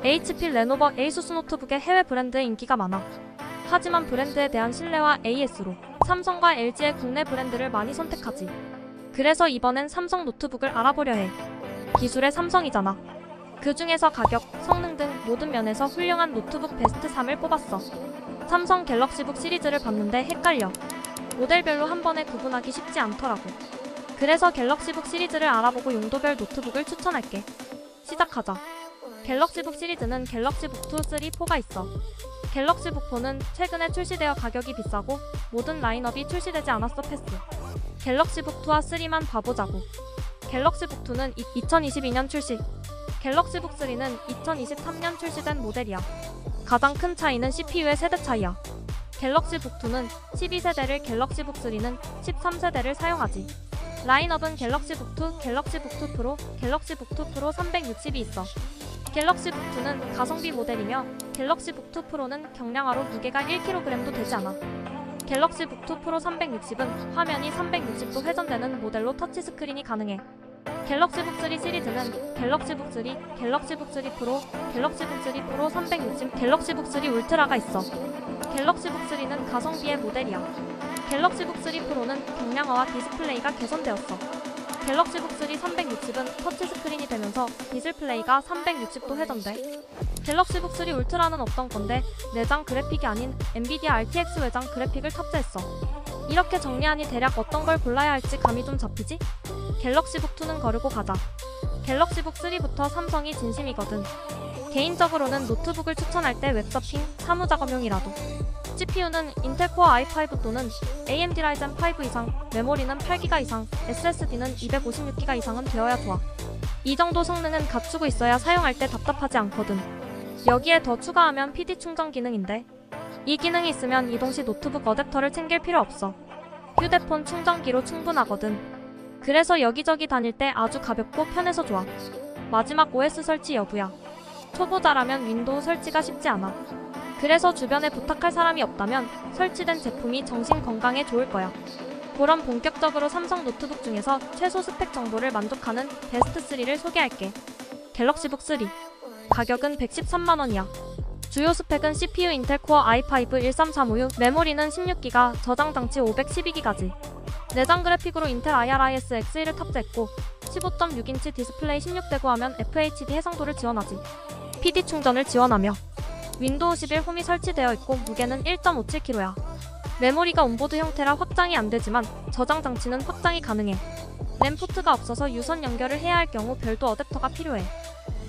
HP, 레노버, 에이수스 노트북의 해외 브랜드의 인기가 많아. 하지만 브랜드에 대한 신뢰와 AS로 삼성과 LG의 국내 브랜드를 많이 선택하지. 그래서 이번엔 삼성 노트북을 알아보려 해. 기술의 삼성이잖아. 그 중에서 가격, 성능 등 모든 면에서 훌륭한 노트북 베스트 3을 뽑았어. 삼성 갤럭시북 시리즈를 봤는데 헷갈려. 모델별로 한 번에 구분하기 쉽지 않더라고. 그래서 갤럭시북 시리즈를 알아보고 용도별 노트북을 추천할게. 시작하자. 갤럭시북 시리즈는 갤럭시북 2, 3, 4가 있어. 갤럭시북 4는 최근에 출시되어 가격이 비싸고 모든 라인업이 출시되지 않았어. 패스. 갤럭시북 2와 3만 봐보자고. 갤럭시북 2는 2022년 출시. 갤럭시북 3는 2023년 출시된 모델이야. 가장 큰 차이는 CPU의 세대 차이야. 갤럭시북 2는 12세대를, 갤럭시북 3는 13세대를 사용하지. 라인업은 갤럭시북 2, 갤럭시북 2 프로, 갤럭시북 2 프로 360이 있어. 갤럭시북 2는 가성비 모델이며 갤럭시북 2 프로는 경량화로 무게가 1kg도 되지 않아. 갤럭시북 2 프로 360은 화면이 360도 회전되는 모델로 터치스크린이 가능해. 갤럭시북 3 시리즈는 갤럭시북 3, 갤럭시북 3 프로, 갤럭시북 3 프로 360, 갤럭시북 3 울트라가 있어. 갤럭시북 3는 가성비의 모델이야. 갤럭시북 3 프로는 경량화와 디스플레이가 개선되었어. 갤럭시북 3 360은 터치스크린이 되면서 디스플레이가 360도 회전돼. 갤럭시북 3 울트라는 어떤 건데 내장 그래픽이 아닌 엔비디아 RTX 외장 그래픽을 탑재했어. 이렇게 정리하니 대략 어떤 걸 골라야 할지 감이 좀 잡히지? 갤럭시북 2는 거르고 가자. 갤럭시북 3부터 삼성이 진심이거든. 개인적으로는 노트북을 추천할 때 웹서핑, 사무작업용이라도. CPU는 인텔 코어 i5 또는 AMD 라이젠 5 이상, 메모리는 8GB 이상, SSD는 256GB 이상은 되어야 좋아. 이 정도 성능은 갖추고 있어야 사용할 때 답답하지 않거든. 여기에 더 추가하면 PD 충전 기능인데 이 기능이 있으면 이동 시 노트북 어댑터를 챙길 필요 없어. 휴대폰 충전기로 충분하거든. 그래서 여기저기 다닐 때 아주 가볍고 편해서 좋아. 마지막 OS 설치 여부야. 초보자라면 윈도우 설치가 쉽지 않아. 그래서 주변에 부탁할 사람이 없다면 설치된 제품이 정신 건강에 좋을 거야. 그럼 본격적으로 삼성 노트북 중에서 최소 스펙 정보를 만족하는 베스트 3를 소개할게. 갤럭시북 3. 가격은 113만원이야. 주요 스펙은 CPU 인텔 코어 i5 13356, 메모리는 16GB, 저장 장치 512GB까지. 내장 그래픽으로 인텔 IRIS X1을 탑재했고 15.6인치 디스플레이 16대 고화면 FHD 해상도를 지원하지. PD 충전을 지원하며 윈도우 11 홈이 설치되어 있고 무게는 1.57kg야. 메모리가 온보드 형태라 확장이 안되지만 저장 장치는 확장이 가능해. 램 포트가 없어서 유선 연결을 해야 할 경우 별도 어댑터가 필요해.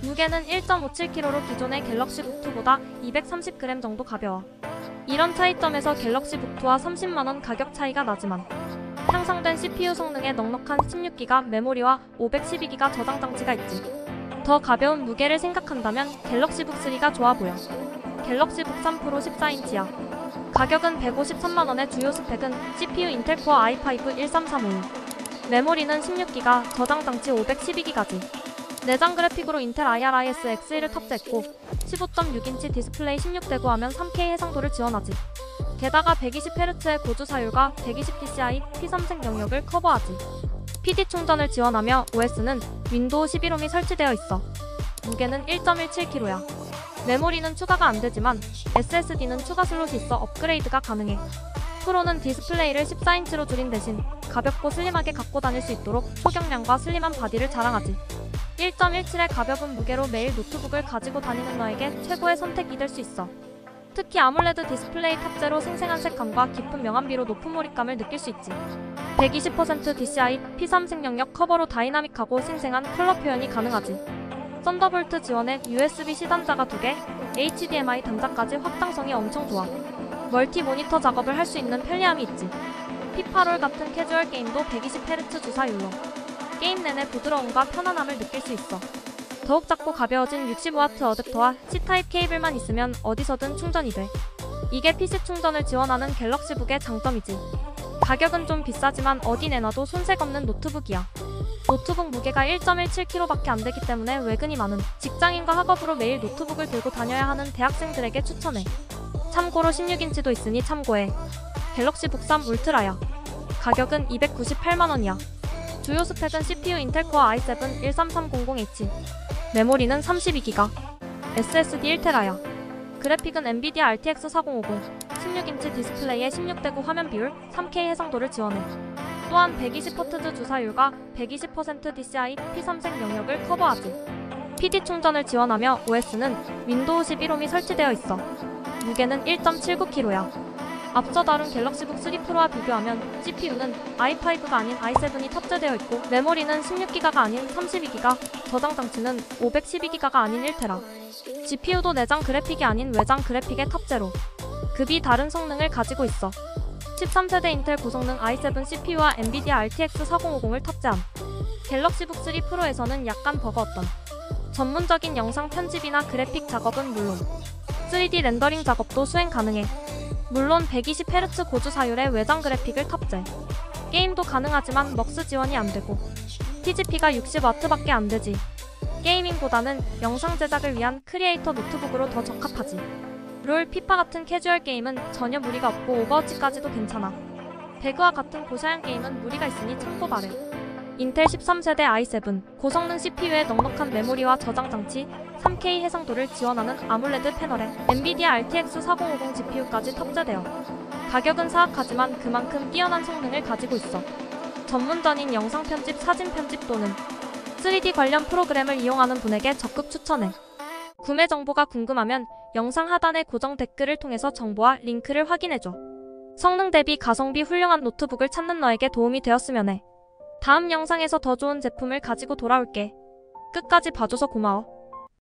무게는 1.57kg로 기존의 갤럭시북 2보다 230g 정도 가벼워. 이런 차이점에서 갤럭시북 2와 30만원 가격 차이가 나지만 향상된 CPU 성능에 넉넉한 16GB 메모리와 512GB 저장 장치가 있지. 더 가벼운 무게를 생각한다면 갤럭시북 3가 좋아 보여. 갤럭시북 3 프로 14인치야. 가격은 153만원의 주요 스펙은 CPU 인텔 코어 i5 13356, 메모리는 16GB, 저장 장치 512GB까지. 내장 그래픽으로 인텔 IRIS X1을 탑재했고 15.6인치 디스플레이 16대 고화면 3K 해상도를 지원하지. 게다가 120Hz의 고주 사율과 120dci P3색 영역을 커버하지. PD 충전을 지원하며 OS는 윈도우 11홈이 설치되어 있어. 무게는 1.17kg야. 메모리는 추가가 안되지만 SSD는 추가 슬롯이 있어 업그레이드가 가능해. 프로는 디스플레이를 14인치로 줄인 대신 가볍고 슬림하게 갖고 다닐 수 있도록 초경량과 슬림한 바디를 자랑하지. 1.17의 가벼운 무게로 매일 노트북을 가지고 다니는 너에게 최고의 선택이 될 수 있어. 특히 아몰레드 디스플레이 탑재로 생생한 색감과 깊은 명암비로 높은 몰입감을 느낄 수 있지. 120% DCI P3색 영역 커버로 다이나믹하고 생생한 컬러 표현이 가능하지. 썬더볼트 지원에 USB-C 단자가 2개, HDMI 단자까지 확장성이 엄청 좋아. 멀티 모니터 작업을 할 수 있는 편리함이 있지. 피파롤 같은 캐주얼 게임도 120Hz 주사율로 게임 내내 부드러움과 편안함을 느낄 수 있어. 더욱 작고 가벼워진 65W 어댑터와 C타입 케이블만 있으면 어디서든 충전이 돼. 이게 PC 충전을 지원하는 갤럭시북의 장점이지. 가격은 좀 비싸지만 어디 내놔도 손색 없는 노트북이야. 노트북 무게가 1.17kg밖에 안 되기 때문에 외근이 많은 직장인과 학업으로 매일 노트북을 들고 다녀야 하는 대학생들에게 추천해. 참고로 16인치도 있으니 참고해. 갤럭시북 3 울트라야. 가격은 298만원이야. 주요 스펙은 CPU 인텔 코어 i7 13300H, 메모리는 32GB, SSD 1TB야. 그래픽은 엔비디아 RTX 4050, 16인치 디스플레이에 16:9 화면 비율, 3K 해상도를 지원해. 또한 120Hz 주사율과 120% DCI P3색 영역을 커버하지. PD 충전을 지원하며 OS는 윈도우 11홈이 설치되어 있어. 무게는 1.79kg야. 앞서 다룬 갤럭시북 3 프로와 비교하면 CPU는 i5가 아닌 i7이 탑재되어 있고 메모리는 16기가가 아닌 32기가, 저장 장치는 512기가가 아닌 1테라. GPU도 내장 그래픽이 아닌 외장 그래픽의 탑재로 급이 다른 성능을 가지고 있어. 13세대 인텔 고성능 i7 CPU와 엔비디아 RTX 4050을 탑재함. 갤럭시북 3 프로에서는 약간 버거웠던 전문적인 영상 편집이나 그래픽 작업은 물론 3D 렌더링 작업도 수행 가능해. 물론 120Hz 고주 사율의 외장 그래픽을 탑재. 게임도 가능하지만 먹스 지원이 안되고 TGP가 60W밖에 안되지. 게이밍보다는 영상 제작을 위한 크리에이터 노트북으로 더 적합하지. 롤, 피파 같은 캐주얼 게임은 전혀 무리가 없고 오버워치까지도 괜찮아. 배그와 같은 고사양 게임은 무리가 있으니 참고 바래. 인텔 13세대 i7 고성능 CPU에 넉넉한 메모리와 저장 장치, 3K 해상도를 지원하는 아몰레드 패널에 엔비디아 RTX 4050 GPU까지 탑재되어 가격은 사악하지만 그만큼 뛰어난 성능을 가지고 있어. 전문전인 영상 편집, 사진 편집 또는 3D 관련 프로그램을 이용하는 분에게 적극 추천해. 구매 정보가 궁금하면 영상 하단의 고정 댓글을 통해서 정보와 링크를 확인해줘. 성능 대비 가성비 훌륭한 노트북을 찾는 너에게 도움이 되었으면 해. 다음 영상에서 더 좋은 제품을 가지고 돌아올게. 끝까지 봐줘서 고마워.